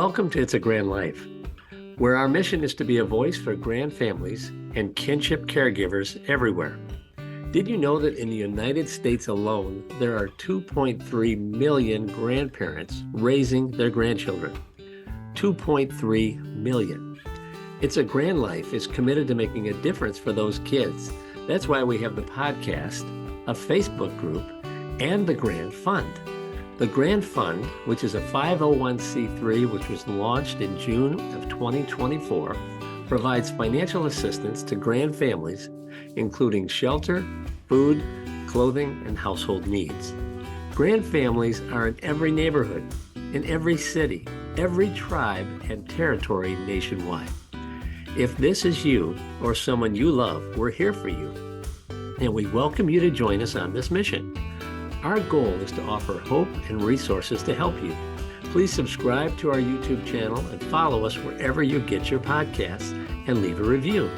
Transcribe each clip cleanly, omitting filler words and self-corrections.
Welcome to It's a Grand Life, where our mission is to be a voice for grand families and kinship caregivers everywhere. Did you know that in the United States alone, there are 2.3 million grandparents raising their grandchildren? 2.3 million. It's a Grand Life is committed to making a difference for those kids. That's why we have the podcast, a Facebook group, and the Grand Fund. The Grand Fund, which is a 501c3 which was launched in June of 2024, provides financial assistance to grand families, including shelter, food, clothing, and household needs. Grand families are in every neighborhood, in every city, every tribe, and territory nationwide. If this is you or someone you love, we're here for you. And we welcome you to join us on this mission. Our goal is to offer hope and resources to help you. Please subscribe to our YouTube channel and follow us wherever you get your podcasts and leave a review.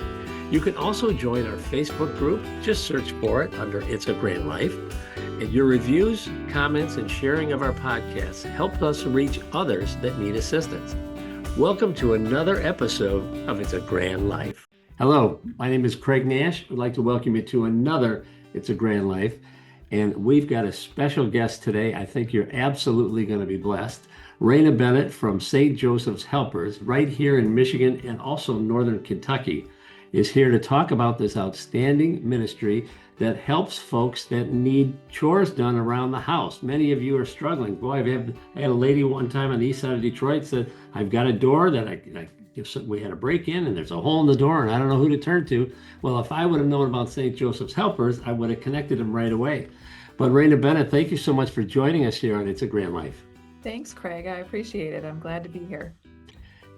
You can also join our Facebook group. Just search for it under It's a Grand Life. And your reviews, comments, and sharing of our podcasts help us reach others that need assistance. Welcome to another episode of It's a Grand Life. Hello, my name is Craig Nash. I'd like to welcome you to another It's a Grand Life. And we've got a special guest today. I think you're absolutely going to be blessed. Rayna Bennett from St. Joseph's Helpers, right here in Michigan and also Northern Kentucky, is here to talk about this outstanding ministry that helps folks that need chores done around the house. Many of you are struggling. Boy, I had a lady one time on the east side of Detroit said, I've got a door that we had a break in and there's a hole in the door and I don't know who to turn to. Well, if I would have known about St. Joseph's Helpers, I would have connected them right away. But Rayna Bennett, thank you so much for joining us here on It's a Grand Life. Thanks, Craig. I appreciate it. I'm glad to be here.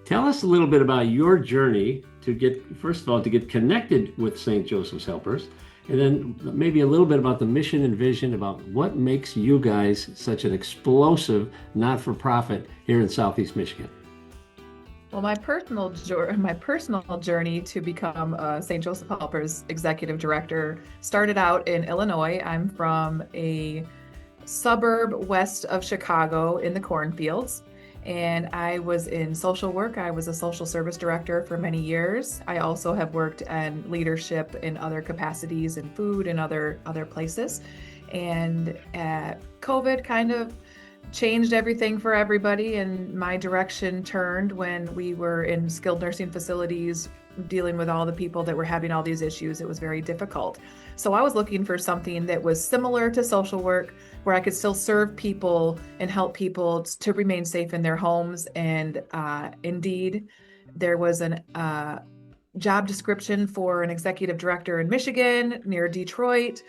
Tell us a little bit about your journey to get, first of all, to get connected with St. Joseph's Helpers, and then maybe a little bit about the mission and vision about what makes you guys such an explosive not-for-profit here in Southeast Michigan. Well, my personal journey to become a St. Joseph Helpers Executive Director started out in Illinois. I'm from a suburb west of Chicago in the cornfields, and I was in social work. I was a social service director for many years. I also have worked in leadership in other capacities in food and other places. And COVID kind of changed everything for everybody, and my direction turned when we were in skilled nursing facilities dealing with all the people that were having all these issues. It was very difficult. So I was looking for something that was similar to social work, where I could still serve people and help people to remain safe in their homes. And indeed, there was a job description for an executive director in Michigan near Detroit.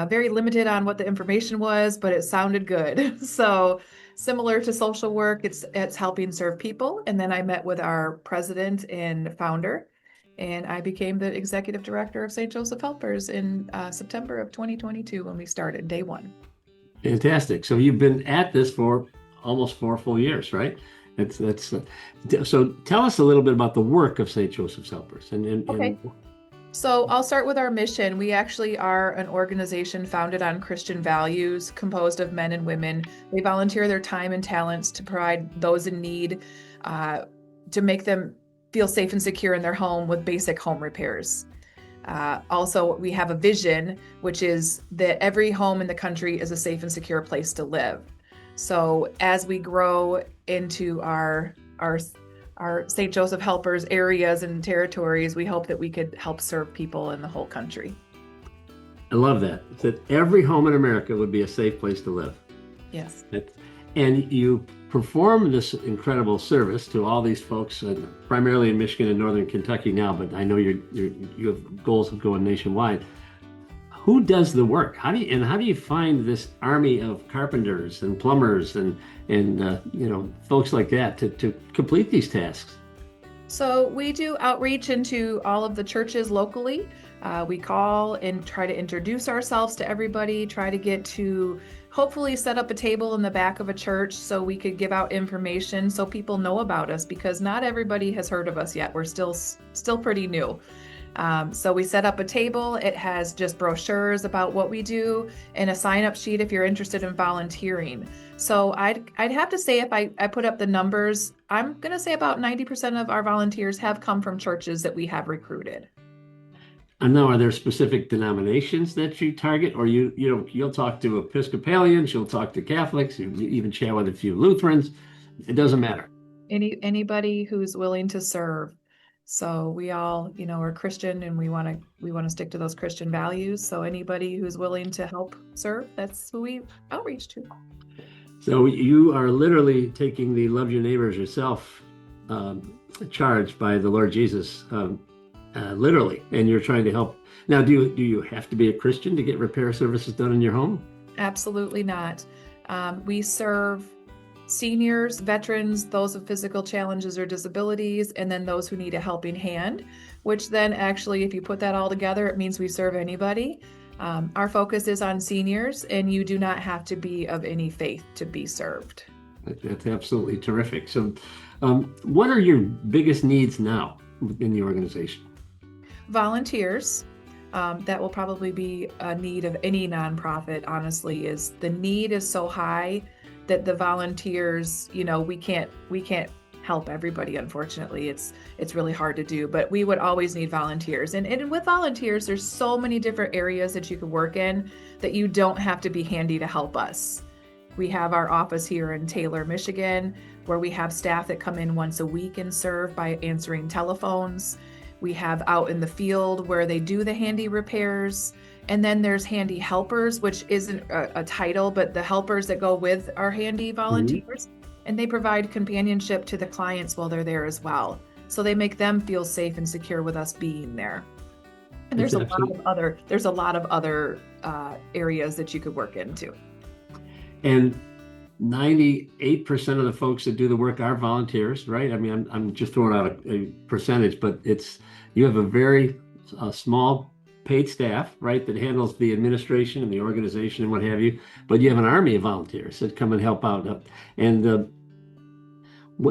Very limited on what the information was, but it sounded good. So similar to social work, it's helping serve people. And then I met with our president and founder, and I became the executive director of St. Joseph Helpers in September of 2022 when we started, day one. Fantastic. So you've been at this for almost 4 full years, right? So tell us a little bit about the work of St. Joseph's Helpers. Okay. So I'll start with our mission. We actually are an organization founded on Christian values, composed of men and women. They volunteer their time and talents to provide those in need, to make them feel safe and secure in their home with basic home repairs. Also, we have a vision, which is that every home in the country is a safe and secure place to live. So as we grow into our St. Joseph Helpers areas and territories, we hope that we could help serve people in the whole country. I love that. That every home in America would be a safe place to live. Yes. And you perform this incredible service to all these folks, primarily in Michigan and Northern Kentucky now, but I know you have goals of going nationwide. Who does the work? How do you find this army of carpenters and plumbers and folks like that to complete these tasks? So we do outreach into all of the churches locally. We call and try to introduce ourselves to everybody, try to get to hopefully set up a table in the back of a church so we could give out information so people know about us, because not everybody has heard of us yet. We're still pretty new. So we set up a table. It has just brochures about what we do and a sign-up sheet if you're interested in volunteering. So I'd have to say, if I put up the numbers, I'm going to say about 90% of our volunteers have come from churches that we have recruited. And now, are there specific denominations that you target, or you'll talk to Episcopalians, you'll talk to Catholics, you even chat with a few Lutherans. It doesn't matter. Anybody who's willing to serve. So we all, are Christian, and we want to stick to those Christian values. So anybody who's willing to help serve, that's who we outreach to. So you are literally taking the love your neighbors yourself charge by the Lord Jesus, literally, and you're trying to help. Now, do you have to be a Christian to get repair services done in your home? Absolutely not. We serve seniors, veterans, those with physical challenges or disabilities, and then those who need a helping hand, which then actually, if you put that all together, it means we serve anybody. Our focus is on seniors, and you do not have to be of any faith to be served. That's absolutely terrific. So what are your biggest needs now in the organization? Volunteers. That will probably be a need of any nonprofit, honestly. Is the need is so high that the volunteers, we can't help everybody. Unfortunately, it's really hard to do, but we would always need volunteers. And with volunteers, there's so many different areas that you could work in that you don't have to be handy to help us. We have our office here in Taylor, Michigan, where we have staff that come in once a week and serve by answering telephones. We have out in the field where they do the handy repairs. And then there's handy helpers, which isn't a title, but the helpers that go with our handy volunteers. And they provide companionship to the clients while they're there as well. So they make them feel safe and secure with us being there. And there's a lot of other areas that you could work into. And 98% of the folks that do the work are volunteers, right? I mean, I'm just throwing out a percentage, but you have a very small paid staff, right, that handles the administration and the organization and what have you. But you have an army of volunteers that come and help out. And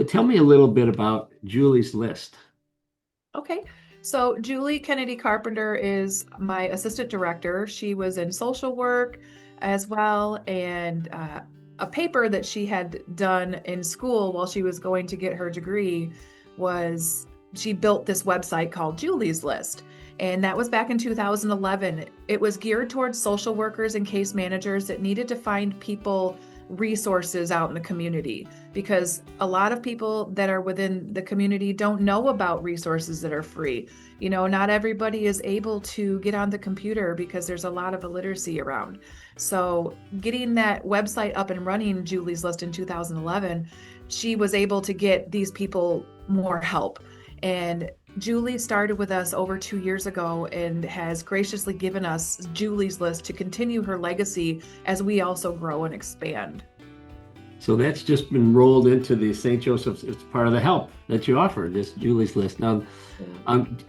tell me a little bit about Julie's List. Okay. So Julie Kennedy Carpenter is my assistant director. She was in social work as well, and a paper that she had done in school while she was going to get her degree was she built this website called Julie's List. And that was back in 2011. It was geared towards social workers and case managers that needed to find people resources out in the community, because a lot of people that are within the community don't know about resources that are free. Not everybody is able to get on the computer because there's a lot of illiteracy around. So getting that website up and running, Julie's List, in 2011, she was able to get these people more help. And Julie started with us over 2 years ago and has graciously given us Julie's List to continue her legacy as we also grow and expand. So that's just been rolled into the St. Joseph's. It's part of the help that you offer, this Julie's List. Now,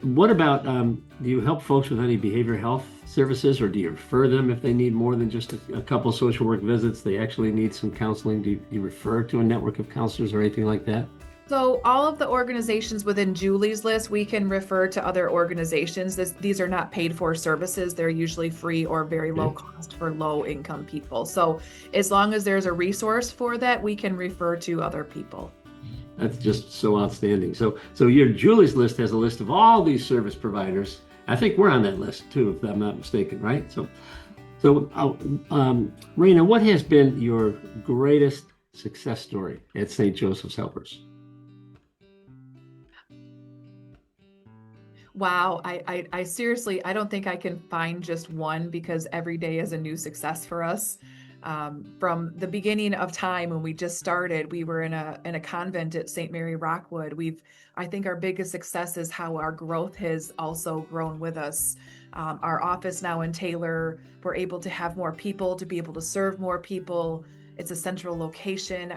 what about, do you help folks with any behavioral health services, or do you refer them if they need more than just a couple social work visits? They actually need some counseling. Do you refer to a network of counselors or anything like that? So all of the organizations within Julie's List, we can refer to other organizations. These are not paid for services. They're usually free or very low cost for low income people. So as long as there's a resource for that, we can refer to other people. That's just so outstanding. So your Julie's List has a list of all these service providers. I think we're on that list too, if I'm not mistaken, right? So Rayna, what has been your greatest success story at St. Joseph's Helpers? Wow, I seriously, I don't think I can find just one, because every day is a new success for us. From the beginning of time when we just started, we were in a convent at St. Mary Rockwood. I think our biggest success is how our growth has also grown with us. Our office now in Taylor, we're able to have more people to be able to serve more people. It's a central location.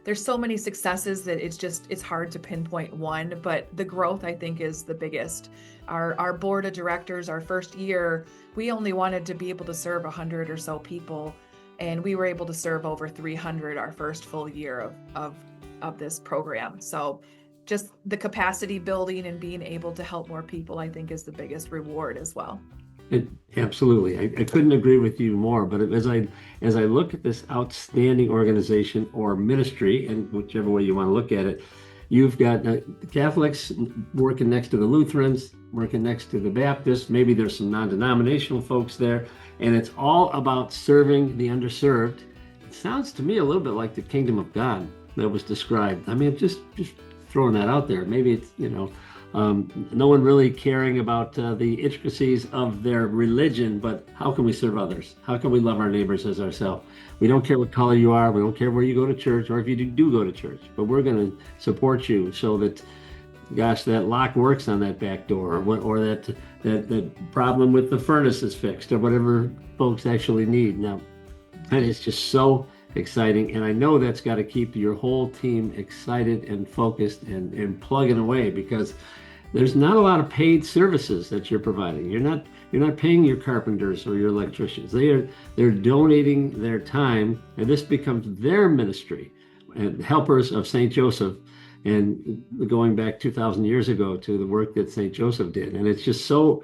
There's so many successes that it's hard to pinpoint one, but the growth, I think, is the biggest. Our board of directors, our first year, we only wanted to be able to serve 100 or so people, and we were able to serve over 300 our first full year of this program. So just the capacity building and being able to help more people, I think, is the biggest reward as well. Absolutely. I couldn't agree with you more. But as I look at this outstanding organization or ministry, and whichever way you want to look at it, you've got Catholics working next to the Lutherans, working next to the Baptists. Maybe there's some non-denominational folks there, and it's all about serving the underserved. It sounds to me a little bit like the kingdom of God that was described. I mean, just throwing that out there. Maybe it's, no one really caring about the intricacies of their religion, but how can we serve others? How can we love our neighbors as ourselves? We don't care what color you are. We don't care where you go to church, or if you do go to church, but we're going to support you so that, gosh, that lock works on that back door, or that problem with the furnace is fixed, or whatever folks actually need. Now, and it's just so exciting, and I know that's got to keep your whole team excited and focused and plugging away, because there's not a lot of paid services that you're providing. You're not paying your carpenters or your electricians. They're donating their time, and this becomes their ministry. And helpers of St. Joseph, and going back 2,000 years ago to the work that St. Joseph did. And it's just so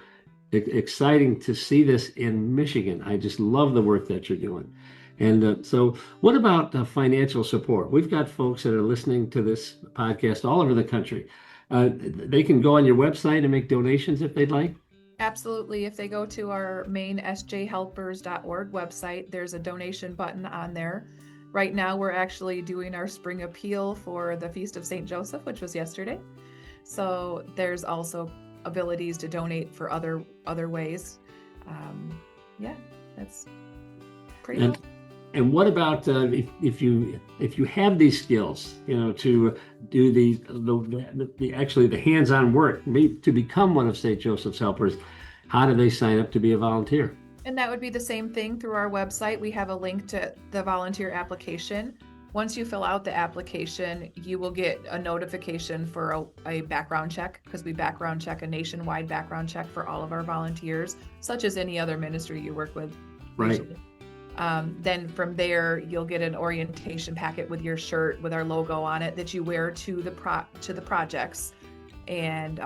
exciting to see this in Michigan. I just love the work that you're doing. And so what about financial support? We've got folks that are listening to this podcast all over the country. They can go on your website and make donations if they'd like. Absolutely. If they go to our main sjhelpers.org website, there's a donation button on there. Right now, we're actually doing our spring appeal for the Feast of St. Joseph, which was yesterday. So there's also abilities to donate for other ways. That's pretty cool. And what about if you have these skills, to do the hands-on work, to become one of St. Joseph's helpers? How do they sign up to be a volunteer? And that would be the same thing through our website. We have a link to the volunteer application. Once you fill out the application, you will get a notification for a background check, because we background check, a nationwide background check for all of our volunteers, such as any other ministry you work with. Right. Usually. Then from there, you'll get an orientation packet with your shirt with our logo on it that you wear to the projects. And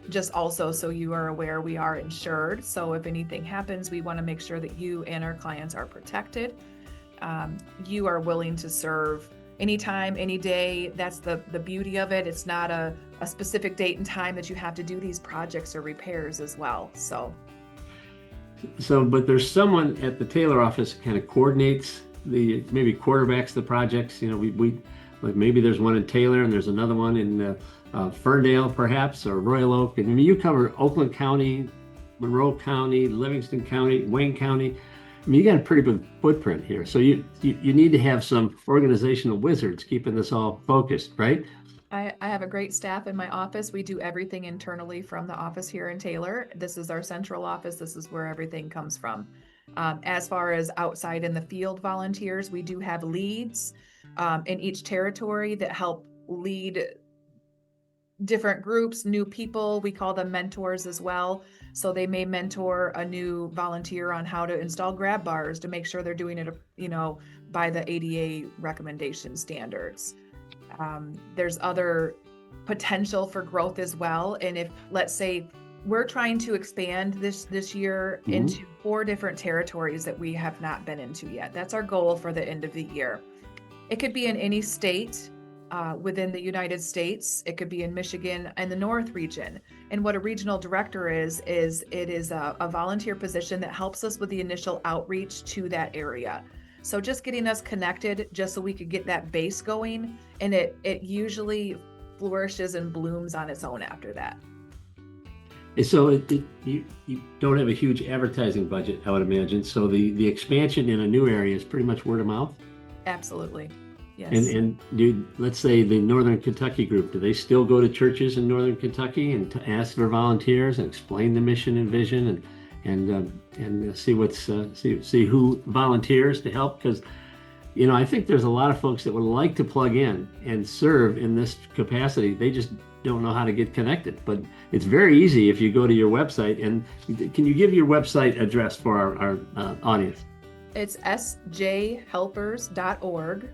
just also so you are aware, we are insured. So if anything happens, we want to make sure that you and our clients are protected. You are willing to serve anytime, any day. That's the beauty of it. It's not a specific date and time that you have to do these projects or repairs as well. So, but there's someone at the Taylor office kind of coordinates maybe quarterbacks the projects. We like, maybe there's one in Taylor and there's another one in Ferndale, perhaps, or Royal Oak. And I mean, you cover Oakland County, Monroe County, Livingston County, Wayne County. I mean, you got a pretty big footprint here. So you need to have some organizational wizards keeping this all focused, right? I have a great staff in my office. We do everything internally from the office here in Taylor. This is our central office. This is where everything comes from. As far as outside in the field volunteers, we do have leads in each territory that help lead different groups, new people. We call them mentors as well. So they may mentor a new volunteer on how to install grab bars to make sure they're doing it, by the ADA recommendation standards. There's other potential for growth as well. And if, let's say, we're trying to expand this year into 4 different territories that we have not been into yet. That's our goal for the end of the year. It could be in any state within the United States. It could be in Michigan and the North region. And what a regional director is it is a volunteer position that helps us with the initial outreach to that area. So just getting us connected just so we could get that base going, and it usually flourishes and blooms on its own after that. So you don't have a huge advertising budget, I would imagine. So the expansion in a new area is pretty much word of mouth? Absolutely, yes. And let's say the Northern Kentucky group, do they still go to churches in Northern Kentucky and to ask for volunteers and explain the mission and vision and see who volunteers to help? Because I think there's a lot of folks that would like to plug in and serve in this capacity. They just don't know how to get connected. But it's very easy if you go to your website. And can you give your website address for our audience? It's sjhelpers.org.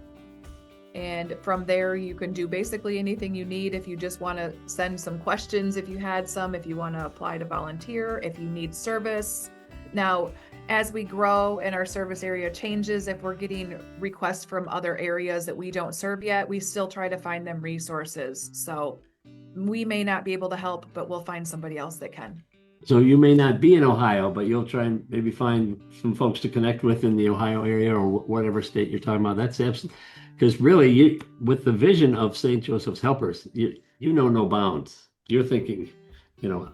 And from there, you can do basically anything you need. If you just want to send some questions, if you had some, if you want to apply to volunteer, if you need service. Now, as we grow and our service area changes, if we're getting requests from other areas that we don't serve yet, we still try to find them resources. So we may not be able to help, but we'll find somebody else that can. So you may not be in Ohio, but you'll try and maybe find some folks to connect with in the Ohio area or whatever state you're talking about. That's absolutely, because really, with the vision of St. Joseph's Helpers, you know no bounds. You're thinking,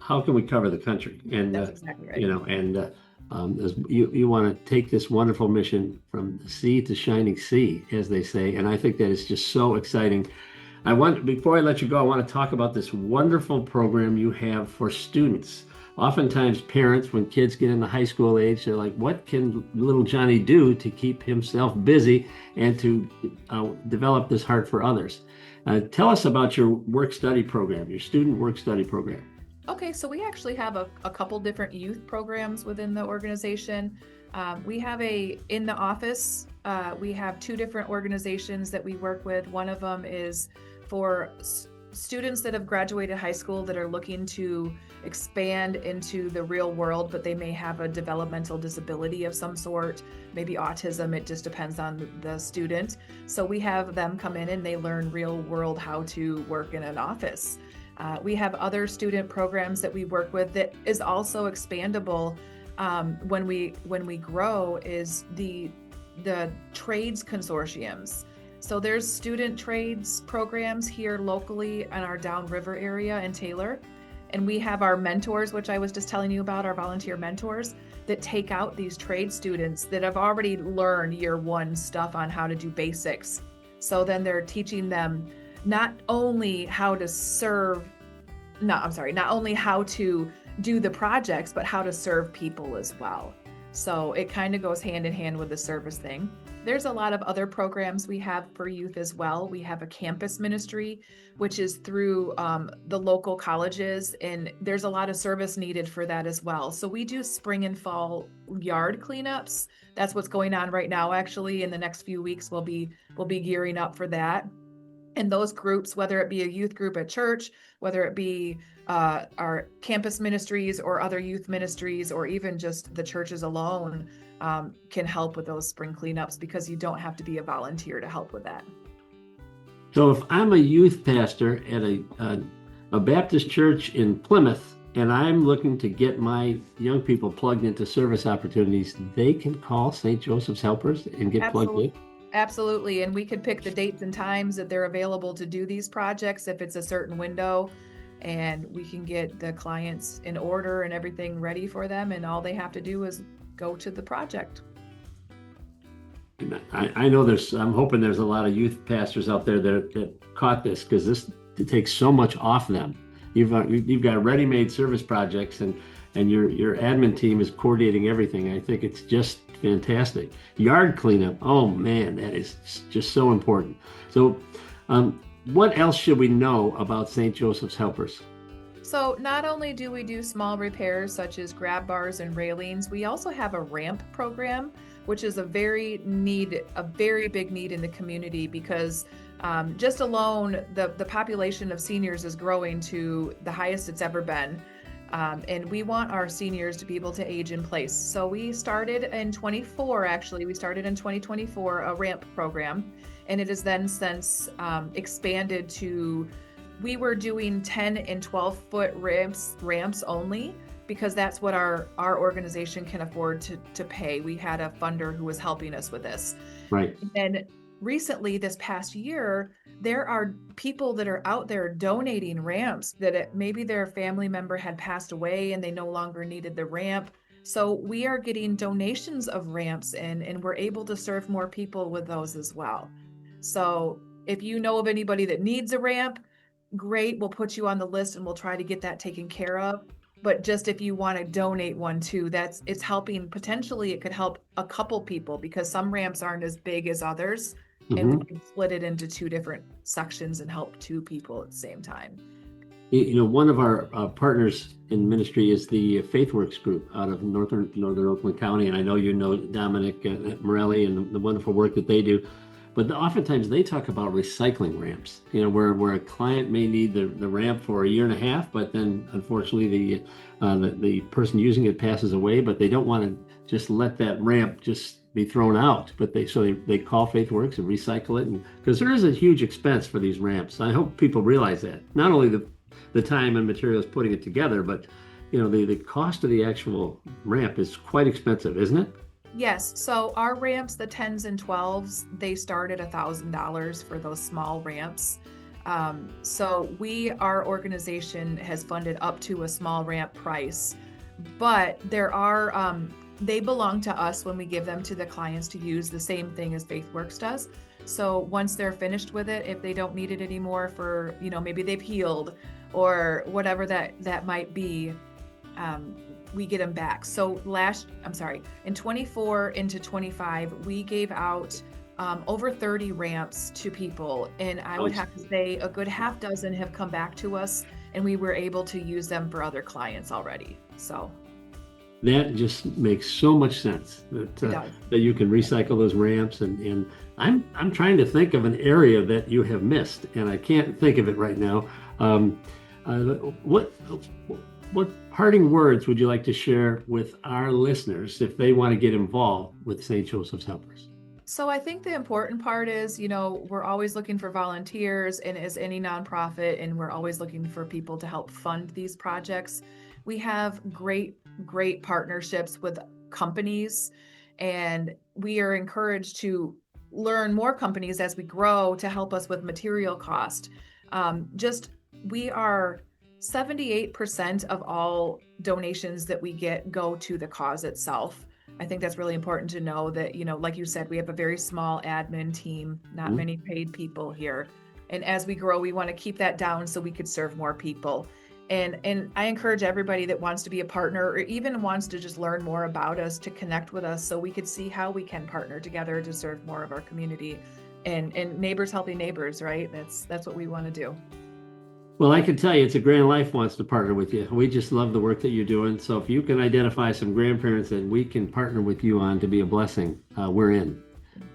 how can we cover the country? And That's exactly right. You want to take this wonderful mission from sea to shining sea, as they say. And I think that is just so exciting. Before I let you go, I want to talk about this wonderful program you have for students. Oftentimes parents, when kids get into high school age, they're like, what can little Johnny do to keep himself busy and to develop this heart for others? Tell us about your work-study program, your student work-study program. Okay, so we actually have a couple different youth programs within the organization. We have in the office, we have two different organizations that we work with. One of them is for students that have graduated high school that are looking to expand into the real world, but they may have a developmental disability of some sort, maybe autism. It just depends on the student. So we have them come in and they learn real world how to work in an office. We have other student programs that we work with that is also expandable when we grow, is the trades consortiums. So there's student trades programs here locally in our downriver area in Taylor. And we have our mentors, which I was just telling you about, our volunteer mentors that take out these trade students that have already learned year one stuff on how to do basics. So then they're teaching them not only how to not only how to do the projects, but how to serve people as well. So it kind of goes hand in hand with the service thing. There's a lot of other programs we have for youth as well. We have a campus ministry, which is through the local colleges, and there's a lot of service needed for that as well. So we do spring and fall yard cleanups. That's what's going on right now. Actually, in the next few weeks, we'll be gearing up for that. And those groups, whether it be a youth group at church, whether it be our campus ministries or other youth ministries, or even just the churches alone, can help with those spring cleanups, because you don't have to be a volunteer to help with that. So if I'm a youth pastor at a Baptist church in Plymouth, and I'm looking to get my young people plugged into service opportunities, they can call St. Joseph's Helpers and get plugged in? Absolutely. And we could pick the dates and times that they're available to do these projects if it's a certain window, and we can get the clients in order and everything ready for them. And all they have to do is go to the project. I know I'm hoping there's a lot of youth pastors out there that caught this, because it takes so much off them. You've got ready-made service projects, and your admin team is coordinating everything. I think it's just fantastic. Yard cleanup, oh man, that is just so important. So what else should we know about St. Joseph's Helpers? So not only do we do small repairs such as grab bars and railings, we also have a ramp program, which is a very big need in the community, because just alone the population of seniors is growing to the highest it's ever been. And we want our seniors to be able to age in place. So we started in 2024 a ramp program, and it has then since expanded to, we were doing 10 and 12 foot ramps only, because that's what our organization can afford to pay. We had a funder who was helping us with this. Right. And recently, this past year, there are people that are out there donating ramps that maybe their family member had passed away and they no longer needed the ramp. So we are getting donations of ramps and we're able to serve more people with those as well. So if you know of anybody that needs a ramp, great, we'll put you on the list and we'll try to get that taken care of. But just if you want to donate one too, it's helping. Potentially it could help a couple people, because some ramps aren't as big as others. And we can split it into two different sections and help two people at the same time. One of our partners in ministry is the FaithWorks group out of northern Oakland County. And I know you know Dominic Morelli and the wonderful work that they do. but oftentimes they talk about recycling ramps, where a client may need the ramp for a year and a half, but then unfortunately the person using it passes away, but they don't want to just let that ramp just be thrown out, but they call FaithWorks and recycle it, because there is a huge expense for these ramps. I hope people realize that. Not only the time and materials putting it together, but the cost of the actual ramp is quite expensive, isn't it? Yes. So our ramps, the 10s and 12s, they start at $1,000 for those small ramps. So our organization has funded up to a small ramp price, but there are, they belong to us when we give them to the clients to use, the same thing as FaithWorks does. So once they're finished with it, if they don't need it anymore for, maybe they've healed or whatever that might be, we get them back. So in 24 into 25, we gave out over 30 ramps to people. And I would have to say a good half dozen have come back to us, and we were able to use them for other clients already. So that just makes so much sense that you can recycle those ramps. And I'm trying to think of an area that you have missed, and I can't think of it right now. What parting words would you like to share with our listeners if they want to get involved with St. Joseph's Helpers? So I think the important part is, we're always looking for volunteers, and as any nonprofit, and we're always looking for people to help fund these projects. We have great partnerships with companies, and we are encouraged to learn more companies as we grow to help us with material cost. We are 78% of all donations that we get go to the cause itself. I think that's really important to know that, like you said, we have a very small admin team, not many paid people here. And as we grow, we want to keep that down so we could serve more people. And I encourage everybody that wants to be a partner or even wants to just learn more about us to connect with us so we could see how we can partner together to serve more of our community, and neighbors helping neighbors, right? That's what we want to do. Well, I can tell you, It's a Grand Life wants to partner with you. We just love the work that you're doing. So if you can identify some grandparents that we can partner with you on to be a blessing, we're in.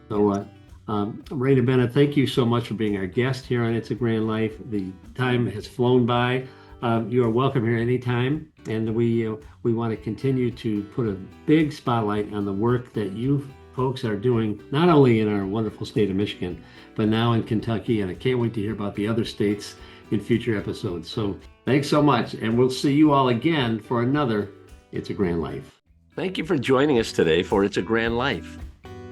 So Rayna Bennett, thank you so much for being our guest here on It's a Grand Life. The time has flown by. You are welcome here anytime. And we want to continue to put a big spotlight on the work that you folks are doing, not only in our wonderful state of Michigan, but now in Kentucky. And I can't wait to hear about the other states in future episodes. So thanks so much. And we'll see you all again for another It's a Grand Life. Thank you for joining us today for It's a Grand Life.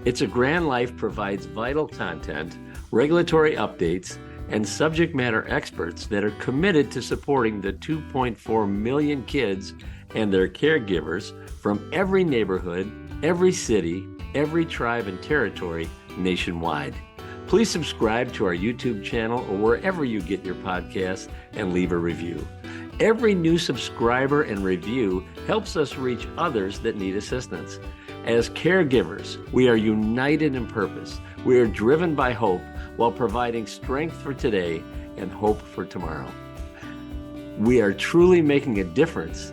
It's a Grand Life provides vital content, regulatory updates, and subject matter experts that are committed to supporting the 2.4 million kids and their caregivers from every neighborhood, every city, every tribe and territory nationwide. Please subscribe to our YouTube channel or wherever you get your podcasts and leave a review. Every new subscriber and review helps us reach others that need assistance. As caregivers, we are united in purpose. We are driven by hope while providing strength for today and hope for tomorrow. We are truly making a difference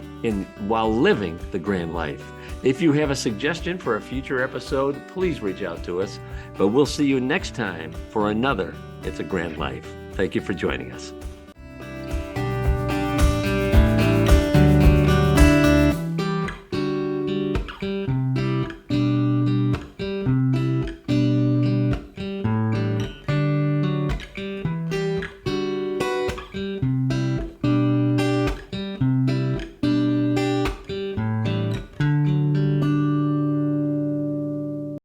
while living the grand life. If you have a suggestion for a future episode, please reach out to us. But we'll see you next time for another It's a Grand Life. Thank you for joining us.